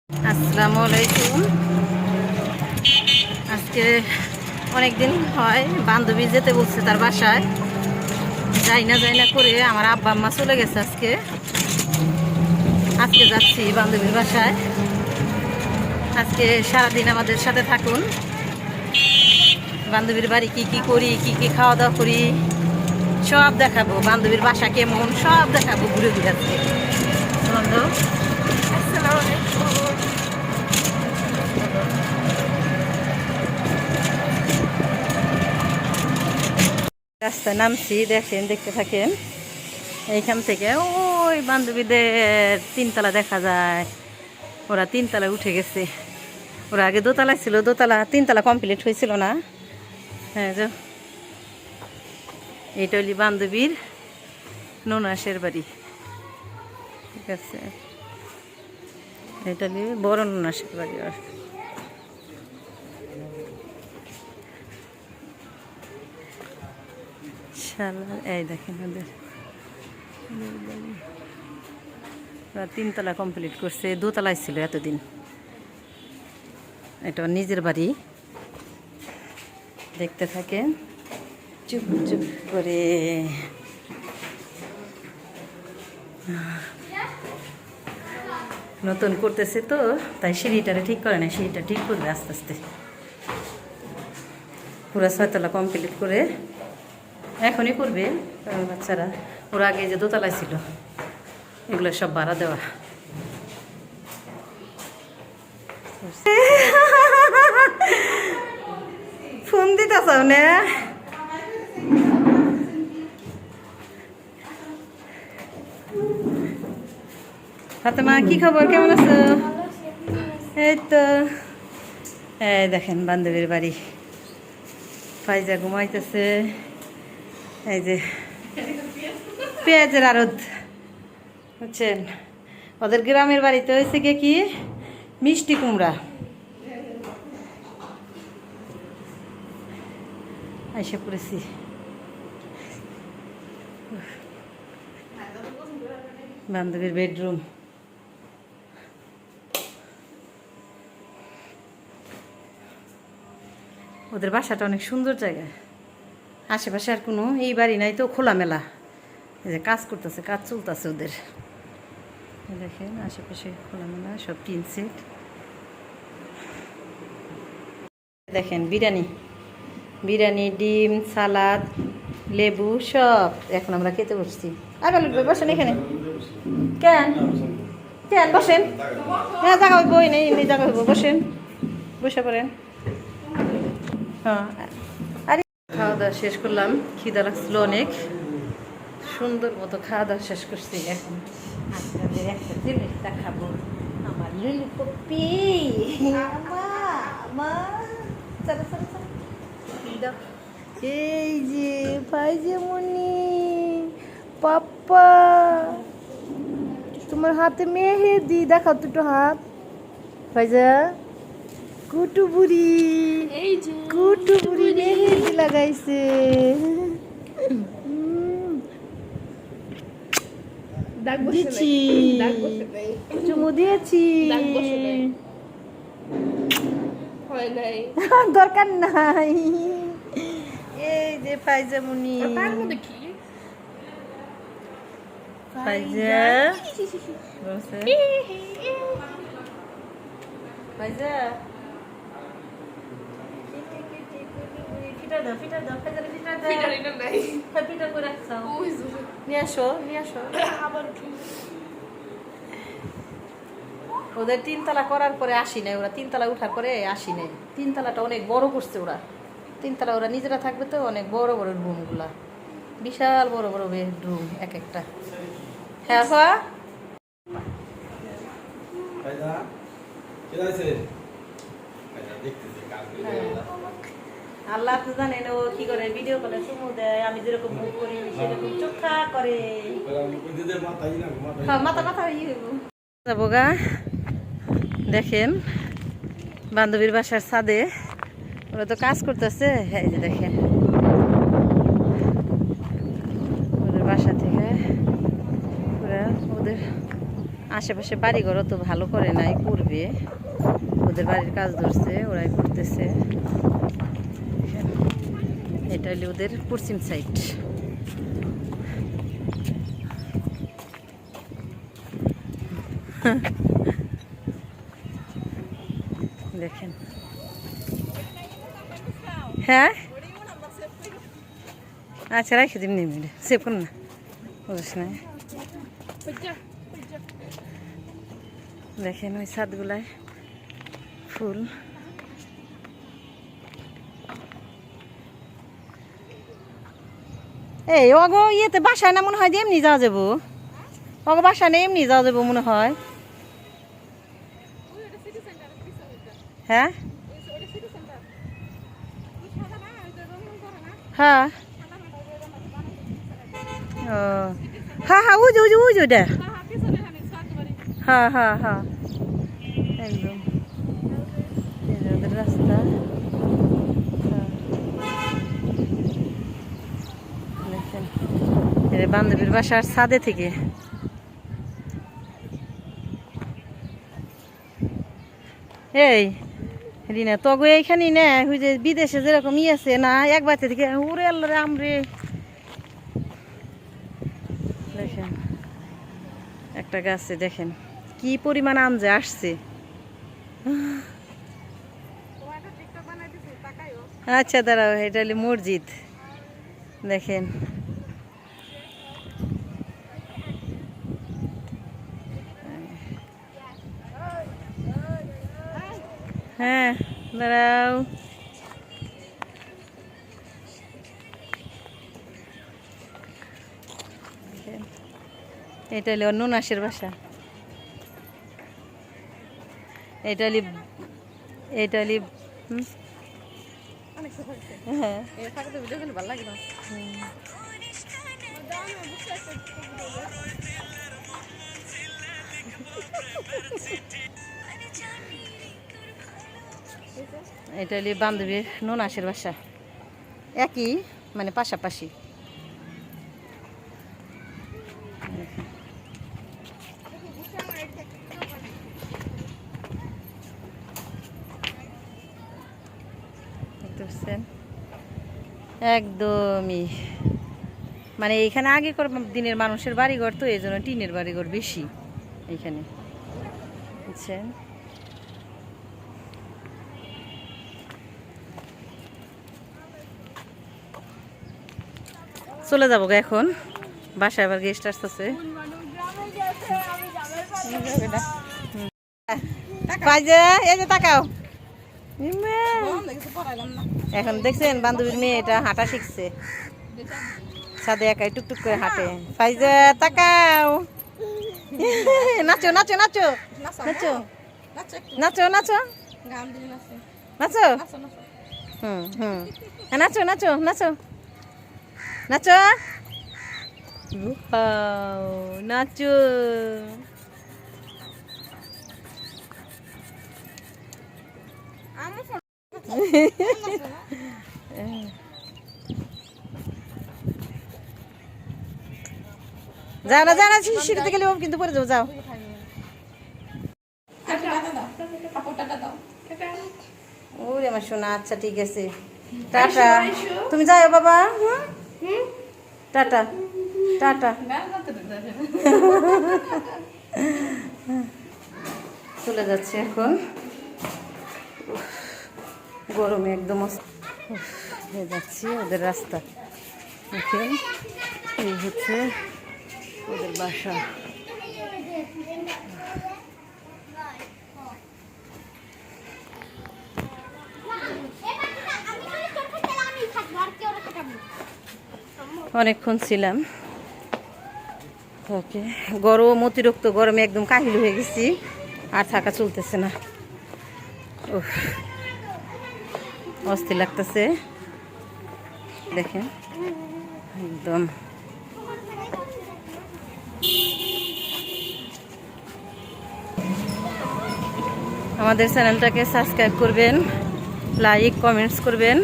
আসসালামু আলাইকুম। আজকে অনেক দিন হয় বান্ধবী যেতে বলছে তার বাসায়, যাই না করে আমার আব্বা আম্মা চলে গেছে। আজকে যাচ্ছি বান্ধবীর বাসায়। আজকে সারাদিন আমাদের সাথে থাকুন। বান্ধবীর বাড়ি কি কি করি, কি কি খাওয়া দাওয়া করি সব দেখাবো। বান্ধবীর বাসা কেমন সব দেখাবো ঘুরে ঘুরে। আজকে আসসালামু আলাইকুম। রাস্তায় নামছি, দেখতে থাকেন। এইখান থেকে ওই বান্ধবীদের তিনতলা দেখা যায়। ওরা তিনতলায় উঠে গেছে। ওরা আগে দোতলায় ছিল, তিনতলা কমপ্লিট হয়েছিল না। হ্যাঁ, এইটা হলি বান্ধবীর ননাসের বাড়ি। ঠিক আছে, এটা হলি বড় ননাসের বাড়ি। আর এই দেখেন ওদের তিনতলা কমপ্লিট করছে, দোতলায় ছিল এতদিন। এটা নিজের বাড়ি। দেখতে থাকেন চুপ চুপ করে। নতুন করতেছে তো, তাই সিঁড়িটারে ঠিক করে না। সিঁড়িটা ঠিক করবে আস্তে আস্তে। পুরো 6 তলা কমপ্লিট করে এখনই করবে, কারণ বাচ্চারা ওরা আগে যে দোতলায় ছিল এগুলো সব ভাড়া দেওয়া। ফোন দিতে চাও না? ফাতেমা, কি খবর, কেমন আছো? এই তো, এই দেখেন বান্ধবীর বাড়ি। ফাইজা ঘুমাইতেছে। এই যে পেঁয়াজের আড়ত, বুঝছেন? ওদের গ্রামের বাড়িতে হয়েছে কি মিষ্টি কুমড়া। এসে পড়েছি। বান্ধবীর বেডরুম। ওদের বাসাটা অনেক সুন্দর জায়গা। আশেপাশে আর কোনো এই বাড়ি নাই তো, খোলামেলা। এই যে কাজ করতেছে, কাজ চলতেছে ওদের। দেখেন আশেপাশে খোলামেলা, সব টিন সেট। দেখেন বিরিয়ানি, ডিম, সালাদ, লেবু সব এখন আমরা খেতে বসছি। আগে বসেন এখানে। কেন কেন বসেন? হ্যাঁ, জায়গা হইব, নেই জায়গা হইব, বসেন, বসে পড়েন। হ্যাঁ, আরে খাওয়া দাওয়া শেষ করলাম। খিদা লাগছিল অনেক। সুন্দর মতো খাওয়া দাওয়া শেষ করছি। এখন আপনাদের একটা জিনিস দেখাবো, আমার লিলি পপি। এই যে ফাইজেমনি পাপ্পা, তোমার হাতে মেহেদি দেখাও তো একটু হাত। ফাইজা কুটুবুড়ি মেহেদি লাগাইছে। দিচ্ছি, চুমু দিয়েছি। দরকার নাই। এই যে ফাইজামুনি, ফাইজা ফাইজা ওদের তিনতলা করার পরে আসি নাই, ওরা তিনতলা উঠার পরে আসি নাই। তিনতলাটা অনেক বড় করছে ওরা। তিনতলা ওরা নিজেরা থাকবে তো, অনেক বড় বড় রুমগুলা, বিশাল বড় বড় বেডরুম এক একটা। হ্যাঁ, আল্লাহ আপনি জানেন ও কি করে, ভিডিও কলে চুমু দেয়, আমি যেরকম মুখ করি সেরকম চোখা করে। মাথা যাবো গা। দেখেন বান্ধবীর বাসার ছাদে ওরা তো কাজ করতেছে। এই যে দেখেন ওদের বাসা থেকে ওরা ওদের আশেপাশে বাড়িঘর তো ভালো করে নাই, করবে। ওদের বাড়ির কাজ ধরছে, ওরাই করতেছে। এটা হলো ওদের পশ্চিম সাইড। দেখেন, হ্যাঁ আচ্ছা রাখি দিন, নিয়ে সেভ করুন না, বুঝিস না। দেখেন ওই ছাদগুলায় ফুল। এই অগো ইয়েতে বাসায় না মনে হয় যে এমনি যাওয়া যাবো, অগো বাসায় না এমনি যাওয়া যাবো মনে হয়। হ্যাঁ হ্যাঁ ও হ্যাঁ হ্যাঁ, উজু উজু উজু দে, হ্যাঁ হ্যাঁ হ্যাঁ একদম ওদের রাস্তা। দেখেন বান্ধবীর বাসার ছাদে থেকে এই রিনা তগো এইখানে না ওই যে বিদেশে যেরকম আছে না, এক বাচ্চা থেকে উড়ে আল্লাহ রে আমরে। দেখেন একটা গাছে দেখেন কি পরিমাণ আম যে আসছে। আচ্ছা দাঁড়াও, এটা হলো মসজিদ। দেখেন হ্যাঁ দাঁড়াও, এটা হলো নুনাসের বাসা। এটা হলি হ্যাঁ এটা হলি বান্ধবীর নুনাসের বাসা, একই মানে পাশাপাশি। একদমই মানে এইখানে আগেকার দিনের মানুষের বাড়িঘর তো এই জন্য টিনের বাড়িঘর বেশি এইখানে, বুঝছেন। চলে যাবো এখন বাসায়, আবার গেস্ট আসতেছে। এই যে তাকাও, এখন দেখছেন বান্ধবীর মেয়ে এটা হাঁটা শিখছে, ছাদে একাই টুকটুক করে হাঁটে। ফাইজা তাকাও, নাচো নাচো নাচো নাচো নাচো নাচো নাচো, নাচো নাচো নাচো নাচো নাচো। যাও না যাও না, সিঁড়িতে গেলে কিন্তু পরে যাও। যাও ওরে আমার সোনা, আচ্ছা ঠিক আছে, টাটা। তুমি যাও বাবা, টাটা টাটা। চলে যাচ্ছে এখন, গরমে একদম হয়ে যাচ্ছি। ওদের রাস্তা দেখেন, এই হচ্ছে ওদের বাসা। অনেকক্ষণ ছিলাম, ওকে গরম, অতিরিক্ত গরমে একদম কাহিল হয়ে গেছি, আর থাকা চলতেছে না। অস্থির লাগতেছে দেখেন একদম। আমাদের চ্যানেলটাকে সাবস্ক্রাইব করবেন, লাইক কমেন্টস করবেন।